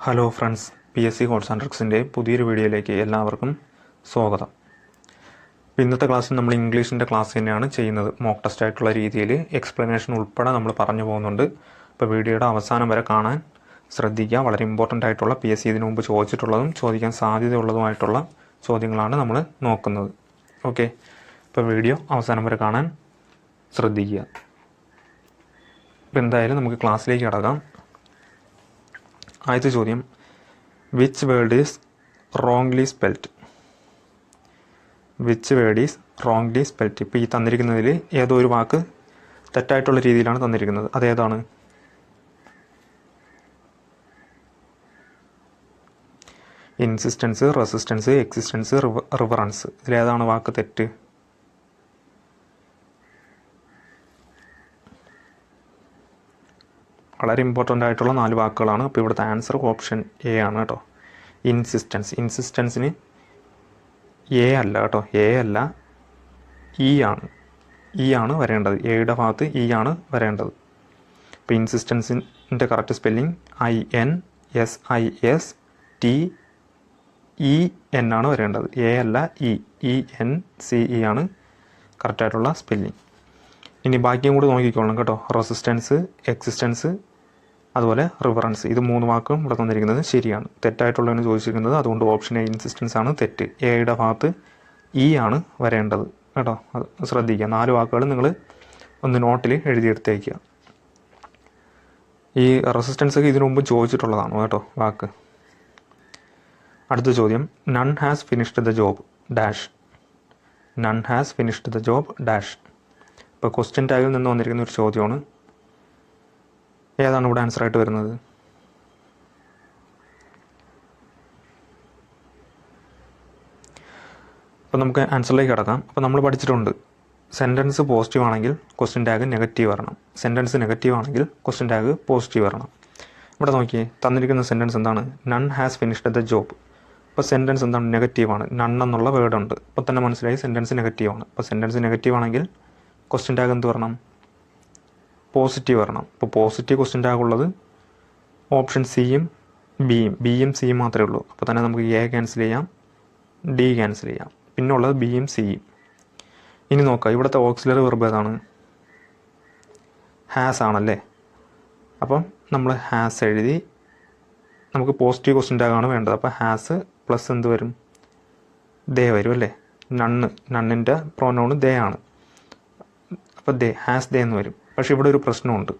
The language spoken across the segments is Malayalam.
Hello friends, PSC course and ട്രിക്സിൻ്റെ പുതിയൊരു വീഡിയോയിലേക്ക് എല്ലാവർക്കും സ്വാഗതം. ഇന്നത്തെ ക്ലാസ്സിൽ നമ്മൾ ഇംഗ്ലീഷിൻ്റെ ക്ലാസ് തന്നെയാണ് ചെയ്യുന്നത്. മോക്ക് ടെസ്റ്റ് ആയിട്ടുള്ള രീതിയിൽ എക്സ്പ്ലനേഷൻ ഉൾപ്പെടെ നമ്മൾ പറഞ്ഞു പോകുന്നുണ്ട്. ഇപ്പോൾ വീഡിയോയുടെ അവസാനം വരെ കാണാൻ ശ്രദ്ധിക്കുക. വളരെ ഇമ്പോർട്ടൻ്റ് ആയിട്ടുള്ള PSC ഇതിനു മുമ്പ് ചോദിച്ചിട്ടുള്ളതും ചോദിക്കാൻ സാധ്യതയുള്ളതുമായിട്ടുള്ള ചോദ്യങ്ങളാണ് നമ്മൾ നോക്കുന്നത്. ഓക്കെ, ഇപ്പോൾ വീഡിയോ അവസാനം വരെ കാണാൻ ശ്രദ്ധിക്കുക. ഇപ്പോൾ എന്തായാലും നമുക്ക് ക്ലാസ്സിലേക്ക് കടക്കാം. ആദ്യത്തെ ചോദ്യം, which word is wrongly spelt? Which word is wrongly spelt? ഇപ്പോൾ ഈ തന്നിരിക്കുന്നതിൽ ഏതോ ഒരു വാക്ക് തെറ്റായിട്ടുള്ള രീതിയിലാണ് തന്നിരിക്കുന്നത്. അതേതാണ്? Insistence, resistance, existence, reverence. ഇതിലേതാണ് വാക്ക് തെറ്റ്? വളരെ ഇമ്പോർട്ടൻ്റ് ആയിട്ടുള്ള 4 വാക്കുകളാണ്. അപ്പോൾ ഇവിടുത്തെ ആൻസർ ഓപ്ഷൻ എ ആണ് കേട്ടോ. ഇൻസിസ്റ്റൻസ്. ഇൻസിസ്റ്റൻസിന് എ അല്ല കേട്ടോ, എ അല്ല, ഇ ആണ്. ഇ ആണ് വരേണ്ടത്. എയുടെ ഭാഗത്ത് ഇ ആണ് വരേണ്ടത്. അപ്പോൾ ഇൻസിസ്റ്റൻസിൻ്റെ കറക്റ്റ് സ്പെല്ലിംഗ് INSISTEN ആണ് വരേണ്ടത്. എ അല്ല, ENCE ആണ് കറക്റ്റായിട്ടുള്ള സ്പെല്ലിംഗ്. ഇനി ബാക്കിയും കൂടി നോക്കിക്കോളണം കേട്ടോ. റെസിസ്റ്റൻസ്, എക്സിസ്റ്റൻസ്, അതുപോലെ റിവറൻസ്. ഇത് 3 വാക്കും ഇവിടെ തന്നിരിക്കുന്നത് ശരിയാണ്. തെറ്റായിട്ടുള്ളതിന് ചോദിച്ചിരിക്കുന്നത്, അതുകൊണ്ട് ഓപ്ഷൻ എ ഇൻസിസ്റ്റൻസ് ആണ് തെറ്റ്. എയുടെ ഭാഗത്ത് ഇ ആണ് വരേണ്ടത് കേട്ടോ. അത് ശ്രദ്ധിക്കുക. 4 വാക്കുകൾ നിങ്ങൾ ഒന്ന് നോട്ടിൽ എഴുതിയെടുത്തേക്കുക. ഈ റെസിസ്റ്റൻസ് ഒക്കെ ഇതിനു മുമ്പ് ചോദിച്ചിട്ടുള്ളതാണ് കേട്ടോ വാക്ക്. അടുത്ത ചോദ്യം, none has finished the job dash. None has finished the job dash. ഇപ്പോൾ ക്വസ്റ്റ്യൻ ടാഗിൽ നിന്ന് വന്നിരിക്കുന്ന ഒരു ചോദ്യമാണ്. ഏതാണ് ഇവിടെ ആൻസർ ആയിട്ട് വരുന്നത്? അപ്പോൾ നമുക്ക് ആൻസറിലേക്ക് കിടക്കാം. അപ്പോൾ നമ്മൾ പഠിച്ചിട്ടുണ്ട്, സെൻറ്റൻസ് പോസിറ്റീവ് ആണെങ്കിൽ ക്വസ്റ്റ്യൻ ടാഗ് നെഗറ്റീവ് വരണം. സെൻറ്റൻസ് നെഗറ്റീവ് ആണെങ്കിൽ ക്വസ്റ്റ്യൻ ടാഗ് പോസിറ്റീവ് വരണം. ഇവിടെ നോക്കിയേ, തന്നിരിക്കുന്ന സെൻറ്റൻസ് എന്താണ്? None has finished the job. അപ്പോൾ സെൻറ്റൻസ് എന്താണ്? നെഗറ്റീവാണ്. നൺ എന്നുള്ള വേർഡ് ഉണ്ട്. അപ്പോൾ തന്നെ മനസ്സിലായി സെൻറ്റൻസ് നെഗറ്റീവാണ്. അപ്പോൾ സെൻറ്റൻസ് നെഗറ്റീവ് ആണെങ്കിൽ ക്വസ്റ്റ്യൻ ടാഗ് എന്ത് വരണം? പോസിറ്റീവ് വരണം. ഇപ്പോൾ പോസിറ്റീവ് ക്വസ്റ്റ്യൻ ടാഗ് ഉള്ളത് ഓപ്ഷൻ സിയും ബിയും സിയും മാത്രമേ ഉള്ളൂ. അപ്പോൾ തന്നെ നമുക്ക് എ ക്യാൻസൽ ചെയ്യാം, ഡി ക്യാൻസൽ ചെയ്യാം. പിന്നെ ഉള്ളത് ബിയും സിയും. ഇനി നോക്കാം, ഇവിടുത്തെ ഓക്സിലറി വെർബ് ഏതാണ്? ഹാസ് ആണല്ലേ. അപ്പം നമ്മൾ ഹാസ് എഴുതി, നമുക്ക് പോസിറ്റീവ് ക്വസ്റ്റ്യൻ ടാഗാണ് വേണ്ടത്. അപ്പോൾ ഹാസ് പ്ലസ് എന്ത് വരും? ദേ വരും അല്ലേ. നണ്ണിൻ്റെ പ്രോനൗൺ ദേ ആണ്. അപ്പോൾ ദേ, ഹാസ് ദേ എന്ന് വരും. പക്ഷേ ഇവിടെ ഒരു പ്രശ്നമുണ്ട്.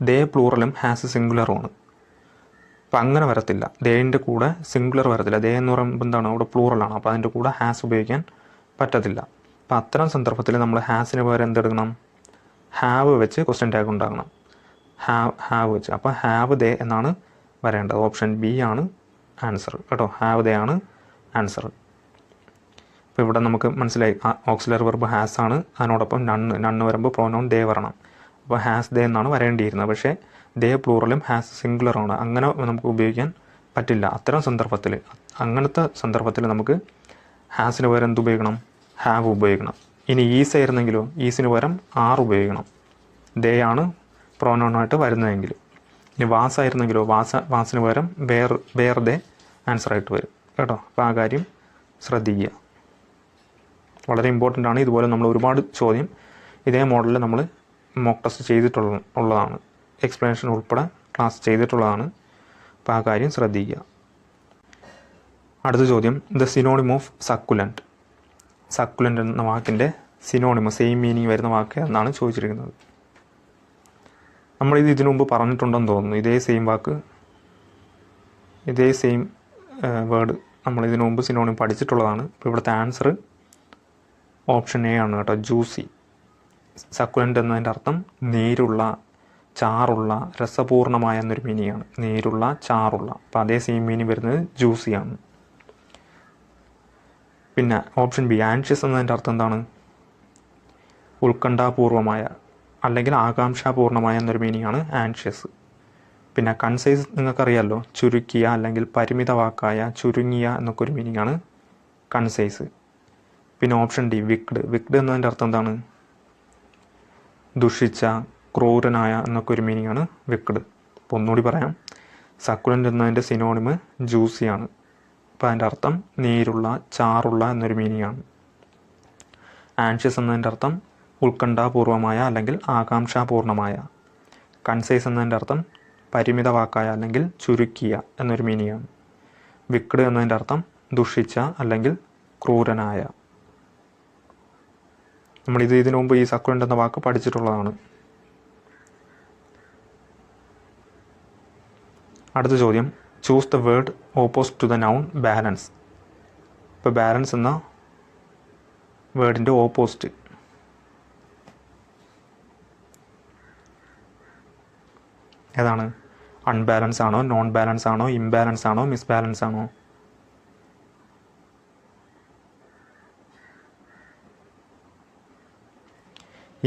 ദേ പ്ലൂറലും ഹാസ് സിംഗുലറുമാണ്. അപ്പം അങ്ങനെ വരത്തില്ല. ദേൻ്റെ കൂടെ സിംഗുലർ വരത്തില്ല. ദേ എന്ന് പറയുമ്പോൾ എന്താണ്? അവിടെ പ്ലൂറലാണ്. അപ്പോൾ അതിൻ്റെ കൂടെ ഹാസ് ഉപയോഗിക്കാൻ പറ്റത്തില്ല. അപ്പം അത്തരം സന്ദർഭത്തിൽ നമ്മൾ ഹാസിന് പകരം എന്തെടുക്കണം? ഹാവ് വെച്ച് ക്വസ്റ്റ്യൻ ടാഗ് ഉണ്ടാക്കണം. ഹാവ് വെച്ച്. അപ്പോൾ ഹാവ് ദേ എന്നാണ് വരേണ്ടത്. ഓപ്ഷൻ ബി ആണ് ആൻസർ കേട്ടോ. ഹാവ് ദേ ആണ് ആൻസർ. അപ്പോൾ ഇവിടെ നമുക്ക് മനസ്സിലായി, ഓക്സിലറി വെർബ് ഹാസ് ആണ്. അതിനോടൊപ്പം നണ്ണ് വരുമ്പോൾ പ്രോനൗൺ ദേ വരണം. അപ്പോൾ ഹാസ് ദേ എന്നാണ് വരേണ്ടിയിരുന്നത്. പക്ഷേ ദേ പ്ലൂറലും ഹാസ് സിംഗുലറാണ്. അങ്ങനെ നമുക്ക് ഉപയോഗിക്കാൻ പറ്റില്ല. അങ്ങനത്തെ സന്ദർഭത്തിൽ നമുക്ക് ഹാസിന് പകരം എന്ത് ഉപയോഗിക്കണം? ഹാവ് ഉപയോഗിക്കണം. ഇനി ഈസ് ആയിരുന്നെങ്കിലോ, ഈസിന് പകരം ആർ ഉപയോഗിക്കണം. ദേ ആണ് പ്രോനൗണായിട്ട് വരുന്നതെങ്കിൽ. ഇനി വാസ് ആയിരുന്നെങ്കിലോ, വാസിന് പകരം വേർ ദേ ആൻസറായിട്ട് വരും കേട്ടോ. അപ്പോൾ ആ കാര്യം ശ്രദ്ധിക്കുക. വളരെ ഇമ്പോർട്ടൻ്റ് ആണ്. ഇതുപോലെ നമ്മൾ ഒരുപാട് ചോദ്യം ഇതേ മോഡലിൽ നമ്മൾ മോക്ക് ടെസ്റ്റ് ചെയ്തിട്ടുള്ളതാണ്. എക്സ്പ്ലനേഷൻ ഉൾപ്പെടെ ക്ലാസ് ചെയ്തിട്ടുള്ളതാണ്. അപ്പോൾ ആ കാര്യം ശ്രദ്ധിക്കുക. അടുത്ത ചോദ്യം, ദ സിനോണിം ഓഫ് സക്കുലൻറ്റ്. സക്കുലൻറ്റ് എന്ന വാക്കിൻ്റെ സിനോണിമം, സെയിം മീനിങ് വരുന്ന വാക്ക് എന്നാണ് ചോദിച്ചിരിക്കുന്നത്. നമ്മളിത് ഇതിനു മുമ്പ് പറഞ്ഞിട്ടുണ്ടെന്ന് തോന്നുന്നു. ഇതേ സെയിം വാക്ക്, ഇതേ സെയിം വേർഡ് നമ്മൾ ഇതിനു മുമ്പ് സിനോണിം പഠിച്ചിട്ടുള്ളതാണ്. ഇപ്പോൾ ഇവിടുത്തെ ആൻസർ ഓപ്ഷൻ എ ആണ് കേട്ടോ, ജ്യൂസി. സക്കുലൻ്റ് എന്നതിൻ്റെ അർത്ഥം നീരുള്ള, ചാറുള്ള, രസപൂർണമായ എന്നൊരു മീനിങ് ആണ്. നീരുള്ള, ചാറുള്ള. അപ്പോൾ അതേ സെയിം മീനിങ് വരുന്നത് ജ്യൂസിയാണ്. പിന്നെ ഓപ്ഷൻ ബി, ആൻഷ്യസ് എന്നതിൻ്റെ അർത്ഥം എന്താണ്? ഉത്കണ്ഠാപൂർവമായ അല്ലെങ്കിൽ ആകാംക്ഷാപൂർണമായ എന്നൊരു മീനിങ് ആണ് ആൻഷ്യസ്. പിന്നെ കൺസൈസ് നിങ്ങൾക്കറിയാമല്ലോ, ചുരുക്കിയ അല്ലെങ്കിൽ പരിമിത വാക്കായ, ചുരുങ്ങിയ എന്നൊക്കെ ഒരു മീനിങ് ആണ് കൺസൈസ്. പിന്നെ ഓപ്ഷൻ ഡി, വിക്ഡ് എന്നതിൻ്റെ അർത്ഥം എന്താണ്? ദുഷിച്ച, ക്രൂരനായ എന്നൊക്കെ ഒരു മീനിങ് ആണ് വിക്ഡ്. അപ്പോൾ ഒന്നുകൂടി പറയാം, സക്കുലൻ്റ് എന്നതിൻ്റെ സിനോണിമ് ജ്യൂസിയാണ്. അപ്പോൾ അതിൻ്റെ അർത്ഥം നീരുള്ള, ചാറുള്ള എന്നൊരു മീനിങ് ആണ്. ആൻഷ്യസ് എന്നതിൻ്റെ അർത്ഥം ഉത്കണ്ഠാപൂർവമായ അല്ലെങ്കിൽ ആകാംക്ഷാപൂർണമായ. കൺസൈസ് എന്നതിൻ്റെ അർത്ഥം പരിമിത വാക്കായ അല്ലെങ്കിൽ ചുരുക്കിയ എന്നൊരു മീനിങ് ആണ്. വിക്ഡ് എന്നതിൻ്റെ അർത്ഥം ദുഷിച്ച അല്ലെങ്കിൽ ക്രൂരനായ. ഇതിനു മുമ്പ് ഈ സക്കുലൻ്റ് എന്ന വാക്ക് പഠിച്ചിട്ടുള്ളതാണ്. അടുത്ത ചോദ്യം, choose the word opposite to the noun balance. ഇപ്പോൾ ബാലൻസ് എന്ന വേർഡിൻ്റെ ഓപ്പോസിറ്റ് ഏതാണ്? അൺബാലൻസ് ആണോ, നോൺ ബാലൻസ് ആണോ, ഇംബാലൻസ് ആണോ, മിസ്ബാലൻസ് ആണോ?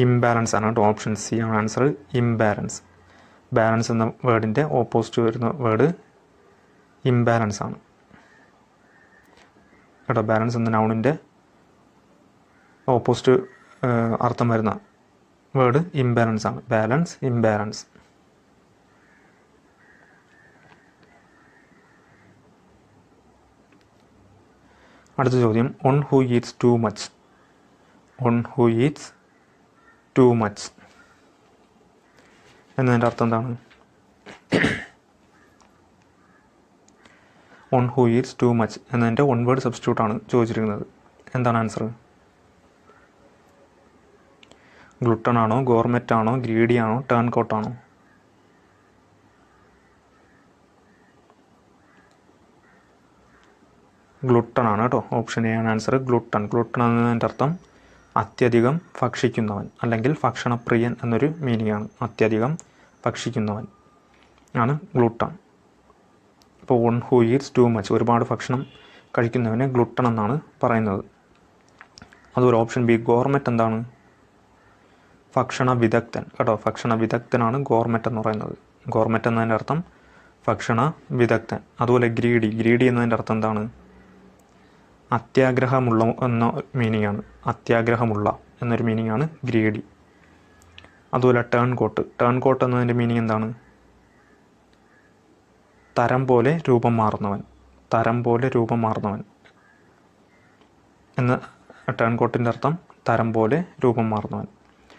ഇംബാലൻസ് ആണ് കേട്ടോ. ഓപ്ഷൻ സി ആണ് ആൻസർ, ഇംബാലൻസ്. ബാലൻസ് എന്ന വേർഡിൻ്റെ ഓപ്പോസിറ്റ് വരുന്ന വേർഡ് ഇംബാലൻസ് ആണ് കേട്ടോ. ബാലൻസ് എന്ന നൗണിൻ്റെ ഓപ്പോസിറ്റ് അർത്ഥം വരുന്ന വേർഡ് ഇംബാലൻസ് ആണ്. Balance, imbalance. അടുത്ത ചോദ്യം, one who eats too much. One who eats too much എന്നതിൻ്റെ അർത്ഥം എന്താണ്? One who eats too much എന്നതിൻ്റെ വൺ വേർഡ് സബ്സ്റ്റിറ്റ്യൂട്ടാണ് ചോദിച്ചിരിക്കുന്നത്. എന്താണ് ആൻസർ? ഗ്ലുട്ടൺ ആണോ, ഗോർമെറ്റ് ആണോ, ഗ്രീഡി ആണോ, ടേൺ കോട്ടാണോ? ഗ്ലുട്ടൺ ആണ് കേട്ടോ. ഓപ്ഷൻ എ ആണ് ആൻസർ, ഗ്ലുട്ടൺ. ഗ്ലുട്ടൺ എന്നതിൻ്റെ അർത്ഥം അത്യധികം ഭക്ഷിക്കുന്നവൻ അല്ലെങ്കിൽ ഭക്ഷണപ്രിയൻ എന്നൊരു മീനിങ് ആണ്. അത്യധികം ഭക്ഷിക്കുന്നവൻ ആണ് ഗ്ലുട്ടൺ. ഇപ്പോൾ one who eats too much, ഒരുപാട് ഭക്ഷണം കഴിക്കുന്നവനെ ഗ്ലുട്ടൺ എന്നാണ് പറയുന്നത്. അതുപോലെ ഓപ്ഷൻ ബി, ഗോർമെറ്റ് എന്താണ്? ഭക്ഷണ വിദഗ്ധൻ കേട്ടോ. ഭക്ഷണ വിദഗ്ധനാണ് ഗോർമെറ്റ് എന്ന് പറയുന്നത്. ഗോർമെറ്റ് എന്നതിൻ്റെ അർത്ഥം ഭക്ഷണ വിദഗ്ധൻ. അതുപോലെ ഗ്രീഡി, ഗ്രീഡി എന്നതിൻ്റെ അർത്ഥം എന്താണ്? അത്യാഗ്രഹമുള്ള എന്ന മീനിങ് ആണ്. അത്യാഗ്രഹമുള്ള എന്നൊരു മീനിങ് ആണ് ഗ്രീഡി. അതുപോലെ ടേൺ കോട്ട്, ടേൺ കോട്ട് എന്നതിൻ്റെ മീനിങ് എന്താണ്? തരം പോലെ രൂപം മാറുന്നവൻ. തരം പോലെ രൂപം മാറുന്നവൻ എന്ന ടേൺ കോട്ടിൻ്റെ അർത്ഥം തരം പോലെ രൂപം മാറുന്നവൻ.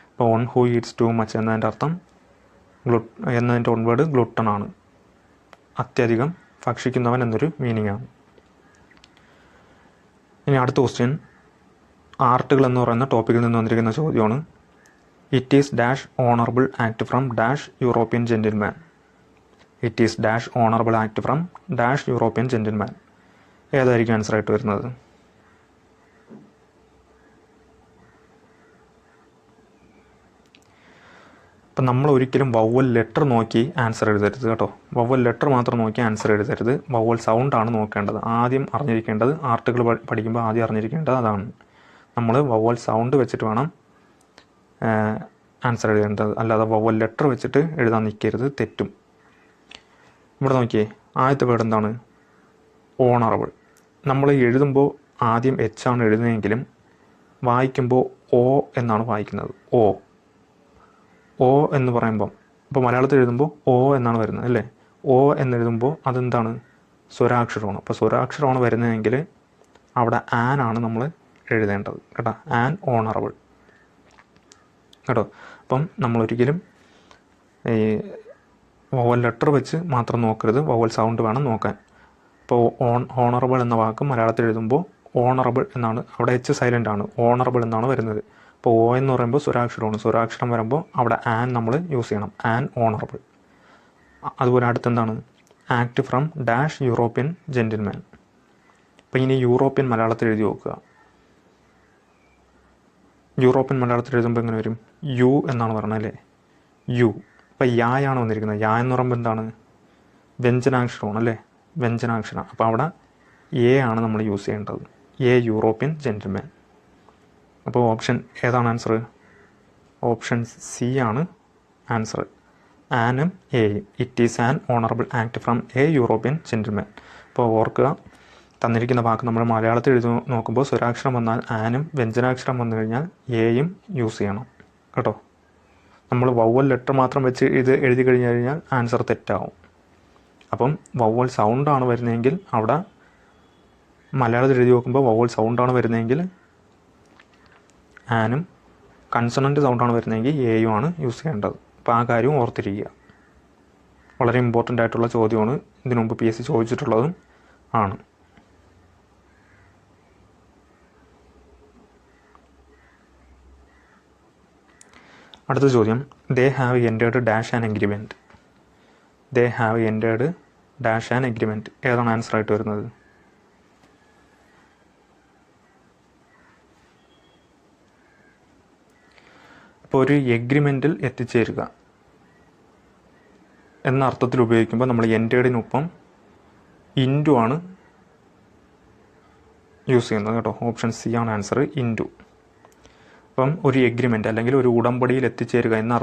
ഇപ്പോൾ one who eats too much എന്നതിൻ്റെ അർത്ഥം എന്നതിൻ്റെ വൺ വേർഡ് ഗ്ലുട്ടൺ ആണ്. അത്യധികം ഭക്ഷിക്കുന്നവൻ എന്നൊരു മീനിങ് ആണ്. ഇനി അടുത്ത ക്വസ്റ്റ്യൻ, ആർട്ടുകൾ എന്ന് പറയുന്ന ടോപ്പിക്കിൽ നിന്ന് വന്നിരിക്കുന്ന ചോദ്യമാണ്. It is dash honourable act from dash European gentleman. It is dash honourable act from dash European gentleman. ഏതായിരിക്കും ആൻസർ ആയിട്ട് വരുന്നത്? അപ്പം നമ്മൾ ഒരിക്കലും വവ്വൽ ലെറ്റർ നോക്കി ആൻസർ എഴുതരുത് കേട്ടോ. വവ്വൽ ലെറ്റർ മാത്രം നോക്കി ആൻസർ എഴുതരുത്. വവ്വൽ സൗണ്ടാണ് നോക്കേണ്ടത്. ആദ്യം അറിഞ്ഞിരിക്കേണ്ടത്, ആർട്ടുകൾ പഠിക്കുമ്പോൾ ആദ്യം അറിഞ്ഞിരിക്കേണ്ടത് അതാണ്. നമ്മൾ വവ്വൽ സൗണ്ട് വെച്ചിട്ട് വേണം ആൻസർ എഴുതേണ്ടത്. അല്ലാതെ വവ്വൽ ലെറ്റർ വെച്ചിട്ട് എഴുതാൻ നിൽക്കരുത്, തെറ്റും. ഇവിടെ നോക്കിയേ, ആദ്യത്തെ വേർഡ് എന്താണ്? ഓണറബിൾ. നമ്മൾ എഴുതുമ്പോൾ ആദ്യം എച്ച് ആണ് എഴുതുന്നതെങ്കിലും വായിക്കുമ്പോൾ ഓ എന്നാണ് വായിക്കുന്നത്. ഓ ഓ എന്ന് പറയുമ്പം, ഇപ്പോൾ മലയാളത്തിൽ എഴുതുമ്പോൾ ഓ എന്നാണ് വരുന്നത് അല്ലേ. ഓ എന്നെഴുതുമ്പോൾ അതെന്താണ്? സ്വരാക്ഷരമാണ്. അപ്പോൾ സ്വരാക്ഷരമാണ് വരുന്നതെങ്കിൽ അവിടെ ആൻ ആണ് നമ്മൾ എഴുതേണ്ടത് കേട്ടോ. ആൻ ഓണറബിൾ കേട്ടോ. അപ്പം നമ്മളൊരിക്കലും ഈ വവൽ ലെറ്റർ വെച്ച് മാത്രം നോക്കരുത്, വവൽ സൗണ്ട് വേണം നോക്കാൻ. ഇപ്പോൾ ഓണറബിൾ എന്ന വാക്ക് മലയാളത്തിൽ എഴുതുമ്പോൾ ഓണറബിൾ എന്നാണ്, അവിടെ എച്ച് സൈലൻ്റ് ആണ്, ഓണറബിൾ എന്നാണ് വരുന്നത്. ഇപ്പോൾ ഓ എന്ന് പറയുമ്പോൾ സ്വരാക്ഷരമാണ്. സ്വരാക്ഷരം വരുമ്പോൾ അവിടെ ആൻ നമ്മൾ യൂസ് ചെയ്യണം. An honourable. അതുപോലെ അടുത്തെന്താണ്? Act from dash European gentleman. അപ്പോൾ ഇനി യൂറോപ്യൻ മലയാളത്തിൽ എഴുതി നോക്കുക. യൂറോപ്യൻ മലയാളത്തിൽ എഴുതുമ്പോൾ എങ്ങനെ വരും? യു എന്നാണ് പറയുന്നത് അല്ലേ, യു. ഇപ്പോൾ യായാണ് വന്നിരിക്കുന്നത്. യാ എന്ന് പറയുമ്പോൾ എന്താണ്? വ്യഞ്ജനാക്ഷരമാണ് അല്ലേ, വ്യഞ്ജനാക്ഷരം. അപ്പോൾ അവിടെ എ ആണ് നമ്മൾ യൂസ് ചെയ്യേണ്ടത്. A European gentleman. അപ്പോൾ ഓപ്ഷൻ ഏതാണ് ആൻസർ? ഓപ്ഷൻ സി ആണ് ആൻസർ. ആനും എയും. It is an honourable act from A European gentleman. അപ്പോൾ ഓർക്കുക, തന്നിരിക്കുന്ന വാക്ക് നമ്മൾ മലയാളത്തിൽ എഴുതി നോക്കുമ്പോൾ സ്വരാക്ഷരം വന്നാൽ ആനും, വ്യഞ്ജനാക്ഷരം വന്നു കഴിഞ്ഞാൽ എയും യൂസ് ചെയ്യണം കേട്ടോ. നമ്മൾ വവ്വൽ ലെറ്റർ മാത്രം വെച്ച് ഇത് എഴുതി കഴിഞ്ഞാൽ ആൻസർ തെറ്റാവും. അപ്പം വവ്വൽ സൗണ്ടാണ് വരുന്നതെങ്കിൽ അവിടെ മലയാളത്തിൽ എഴുതി നോക്കുമ്പോൾ വവ്വൽ സൗണ്ടാണ് വരുന്നതെങ്കിൽ ആനും, കൺസണൻറ്റ് സൗണ്ടാണ് വരുന്നതെങ്കിൽ എയുമാണ് യൂസ് ചെയ്യേണ്ടത്. അപ്പോൾ ആ കാര്യവും ഓർത്തിരിക്കുക. വളരെ ഇമ്പോർട്ടൻ്റ് ആയിട്ടുള്ള ചോദ്യമാണ്, ഇതിനു മുമ്പ് PSC ചോദിച്ചിട്ടുള്ളതും ആണ്. അടുത്ത ചോദ്യം, ദേ have entered dash an agreement. They have entered dash an agreement. ഏതാണ് ആൻസർ ആയിട്ട് വരുന്നത്? അപ്പോൾ ഒരു എഗ്രിമെൻറ്റിൽ എത്തിച്ചേരുക എന്ന അർത്ഥത്തിൽ ഉപയോഗിക്കുമ്പോൾ നമ്മൾ എൻറ്റേർഡിനൊപ്പം ഇൻറ്റു ആണ് യൂസ് ചെയ്യുന്നത് കേട്ടോ. ഓപ്ഷൻ സി ആണ് ആൻസർ, ഇൻറ്റു. അപ്പം ഒരു എഗ്രിമെൻ്റ് അല്ലെങ്കിൽ ഒരു ഉടമ്പടിയിൽ എത്തിച്ചേരുക എന്ന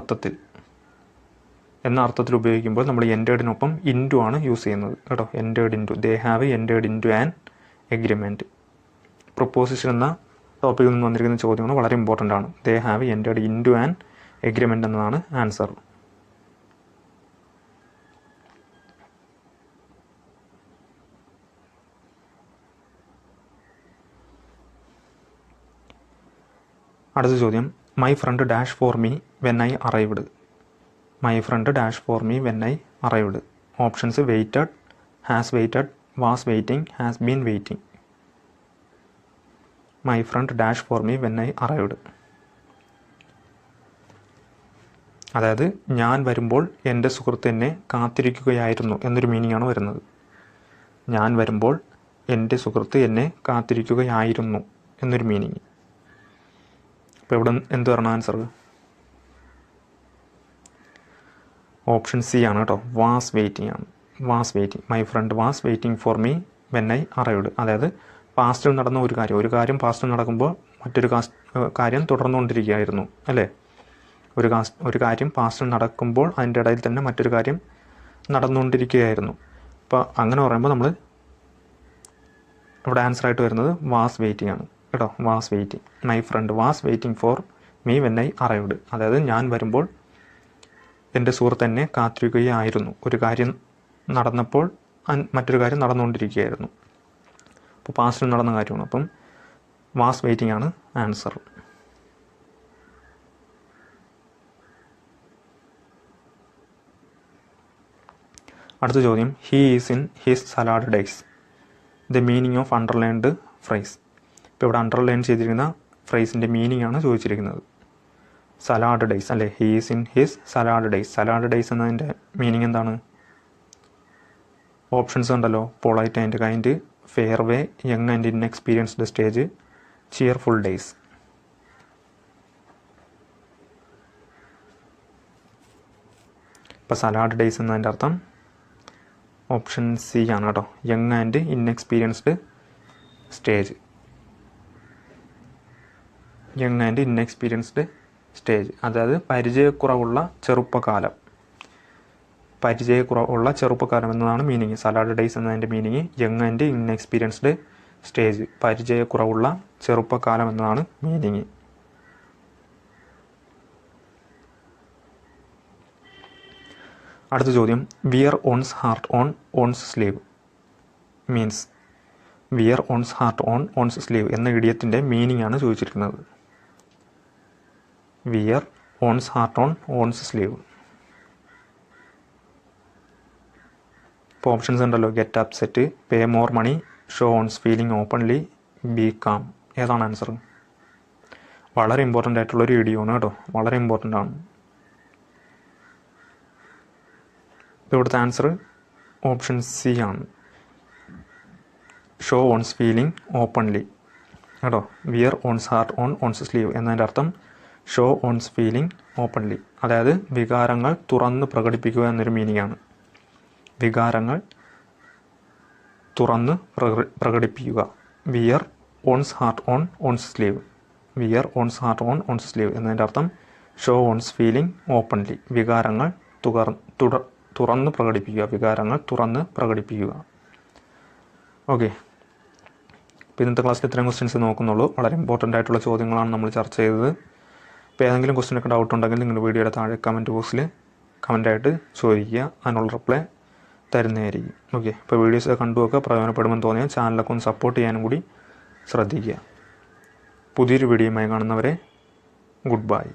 അർത്ഥത്തിൽ ഉപയോഗിക്കുമ്പോൾ നമ്മൾ എൻറ്റേർഡിനൊപ്പം ഇൻറ്റു ആണ് യൂസ് ചെയ്യുന്നത് കേട്ടോ. Entered into. They have entered into an agreement. Proposition എന്ന ടോപ്പിക്കിൽ നിന്ന് വന്നിരിക്കുന്ന ചോദ്യങ്ങൾ വളരെ ഇമ്പോർട്ടൻ്റ് ആണ്. They have entered into an agreement എന്നതാണ് ആൻസർ. അടുത്ത ചോദ്യം, my friend dash for me when I arrived. My friend dash for me when I arrived. Options waited, has waited, was waiting, has been waiting. My friend dash for me when I arrived. അതായത് ഞാൻ വരുമ്പോൾ എൻ്റെ സുഹൃത്ത് എന്നെ കാത്തിരിക്കുകയായിരുന്നു എന്നൊരു മീനിങ് ആണ് വരുന്നത്. ഞാൻ വരുമ്പോൾ എൻ്റെ സുഹൃത്ത് എന്നെ കാത്തിരിക്കുകയായിരുന്നു എന്നൊരു മീനിങ്. അപ്പോൾ ഇവിടെ എന്ത് പറഞ്ഞ ആൻസർ? ഓപ്ഷൻ സി ആണ് കേട്ടോ, വാസ് വെയിറ്റിംഗ് ആണ്. Was waiting. My front was waiting for me when I arrived. അതായത് പാസ്റ്റിൽ നടന്ന ഒരു കാര്യം പാസ്റ്റിൽ നടക്കുമ്പോൾ മറ്റൊരു കാര്യം തുടർന്നുകൊണ്ടിരിക്കുകയായിരുന്നു അല്ലേ. ഒരു കാര്യം പാസ്റ്റിൽ നടക്കുമ്പോൾ അതിൻ്റെ ഇടയിൽ തന്നെ മറ്റൊരു കാര്യം നടന്നുകൊണ്ടിരിക്കുകയായിരുന്നു. അപ്പോൾ അങ്ങനെ പറയുമ്പോൾ നമ്മൾ ഇവിടെ ആൻസർ ആയിട്ട് വരുന്നത് വാസ് വെയിറ്റിംഗ് ആണ് കേട്ടോ. Was waiting. My front was waiting for me when I arrived. അതായത് ഞാൻ വരുമ്പോൾ എൻ്റെ സുഹൃത്ത് എന്നെ കാത്തിരിക്കുകയായിരുന്നു. ഒരു കാര്യം നടന്നപ്പോൾ മറ്റൊരു കാര്യം നടന്നുകൊണ്ടിരിക്കുകയായിരുന്നു. അപ്പോൾ പാസ്റ്റിൽ നടന്ന കാര്യമാണ്. അപ്പം വാസ് വെയിറ്റിംഗ് ആണ് ആൻസർ. അടുത്ത ചോദ്യം, he is in his salad days. The meaning of underlined phrase. ഇപ്പോൾ ഇവിടെ അണ്ടർലൈൻ ചെയ്തിരിക്കുന്ന ഫ്രൈസിൻ്റെ മീനിങ് ആണ് ചോദിച്ചിരിക്കുന്നത്. സലാഡ് ഡേയ്സ് അല്ലേ. He is in his salad days. Salad days എന്നതിൻ്റെ മീനിങ് എന്താണ്? ഓപ്ഷൻസ് ഉണ്ടല്ലോ. Polite and kind, fairway, young and inexperienced stage, cheerful days. ഇപ്പോൾ സലാഡ് ഡേയ്സ് എന്നതിൻ്റെ അർത്ഥം ഓപ്ഷൻ സി ആണ് കേട്ടോ, young and inexperienced stage. Young and inexperienced stage, അതായത് പരിചയക്കുറവുള്ള ചെറുപ്പക്കാലം എന്നതാണ് മീനിങ്. സലാഡ് ഡേയ്സ് എന്നതിൻ്റെ meaning young and inexperienced stage, പരിചയക്കുറവുള്ള ചെറുപ്പക്കാലം എന്നതാണ് മീനിങ്. അടുത്ത ചോദ്യം, wear one's heart on one's sleeve means. Wear one's heart on one's sleeve എന്ന ഇഡിയത്തിൻ്റെ മീനിങ് ആണ് ചോദിച്ചിരിക്കുന്നത്. Wear one's heart on one's sleeve. ഇപ്പോൾ ഓപ്ഷൻസ് ഉണ്ടല്ലോ. Get upset, pay more money, show one's feeling openly, be calm. ഏതാണ് ആൻസർ? വളരെ ഇമ്പോർട്ടൻ്റ് ആയിട്ടുള്ളൊരു ഇഡിയമാണ് കേട്ടോ, വളരെ ഇമ്പോർട്ടൻ്റ് ആണ്. ഇവിടുത്തെ ആൻസർ ഓപ്ഷൻ സി ആണ്, ഷോ ഓൺസ് ഫീലിംഗ് ഓപ്പൺലി കേട്ടോ. Wear one's heart on one's sleeve എന്നതിൻ്റെ അർത്ഥം ഷോ ഓൺസ് ഫീലിംഗ് ഓപ്പൺലി, അതായത് വികാരങ്ങൾ തുറന്ന് പ്രകടിപ്പിക്കുക എന്നൊരു മീനിങ് ആണ്. വികാരങ്ങൾ തുറന്ന് പ്രകടിപ്പിക്കുക. Wear one's heart on one's sleeve. Wear one's heart on one's sleeve എന്നതിൻ്റെ അർത്ഥം ഷോ ഓൺസ് ഫീലിംഗ് ഓപ്പൺലി, വികാരങ്ങൾ തുറന്ന് പ്രകടിപ്പിക്കുക. വികാരങ്ങൾ തുറന്ന് പ്രകടിപ്പിക്കുക. ഓക്കെ, അപ്പോൾ ഇന്നത്തെ ക്ലാസ്സിൽ ഇത്രയും ക്വസ്റ്റ്യൻസ് നോക്കുന്നുള്ളൂ. വളരെ ഇമ്പോർട്ടൻ്റ് ആയിട്ടുള്ള ചോദ്യങ്ങളാണ് നമ്മൾ ചർച്ച ചെയ്തത്. അപ്പോൾ ഏതെങ്കിലും ക്വസ്റ്റ്യനൊക്കെ ഡൗട്ട് ഉണ്ടെങ്കിൽ നിങ്ങളുടെ വീഡിയോയുടെ താഴെ കമൻറ്റ് ബോക്സിൽ കമൻ്റായിട്ട് ചോദിക്കുക. അതിനുള്ള റിപ്ലൈ തരുന്നതായിരിക്കും. ഓക്കെ, അപ്പോൾ വീഡിയോസൊക്കെ കണ്ടു നോക്കുക. പ്രയോജനപ്പെടുമെന്ന് തോന്നിയാൽ ചാനലൊക്കെ ഒന്ന് സപ്പോർട്ട് ചെയ്യാനും കൂടി ശ്രദ്ധിക്കുക. പുതിയൊരു വീഡിയോയുമായി കാണുന്നവരെ ഗുഡ് ബൈ.